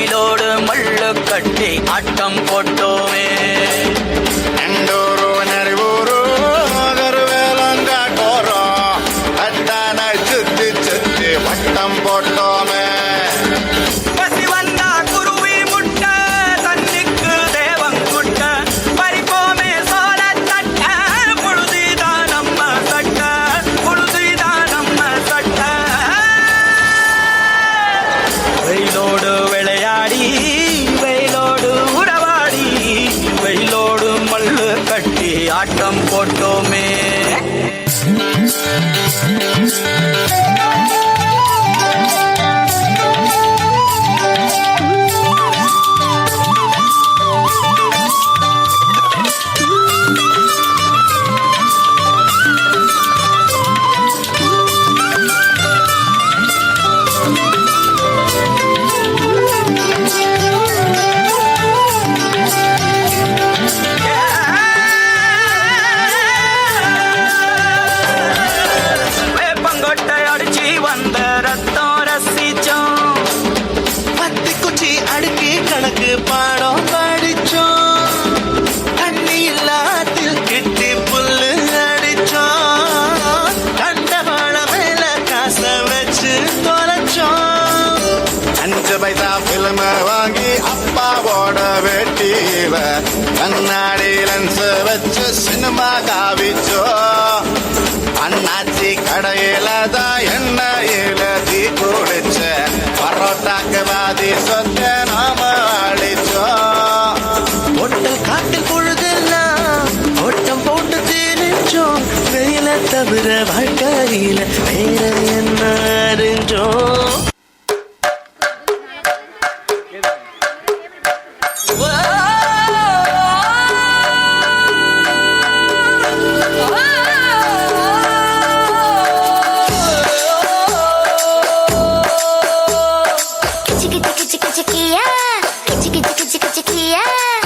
வெயிலோடு மல்லு கட்டி ஆட்டம் போட்டோமே. எண்டூரு நெறிவூரு வேலங்காட்டோரம் அட்டான சுத்தி சுத்தி வட்டம் போட்டோமே. வெயிலோடு விளையாடி வெயிலோடு உறவாடி வெயிலோடு மல்லு கட்டி ஆட்டம் போட்டோமே. கணக்கு பாடம் படிச்சோம், தண்ணி இல்லாத்தில் கிட்டி புல்லு அடிச்சோம், கண்ட வாழ மேல காச வச்சு தொலைச்சோம். 5 பைசா பிலிம வாங்கி அப்பாவோட வெட்டியில கண்ணாடி லென்ஸ் வச்சு சினிமா காவிச்சோம். அண்ணாச்சி கடையில தான் எண்ணெயில தீ குடிச்ச பரோட்டாக்கு வாதி சொத்த நாம அழிச்சோம். ஒட்டல் காட்டில் பொழுதெல்லாம் ஓட்டம் போட்டு திரிச்சோம், வெயில தவிர வாழ்க்கையில வேற என்ன அறிஞ்சோம். Chicky, chicky, chicky, chicky, yeah. Chicky, chicky, chicky, chicky, yeah.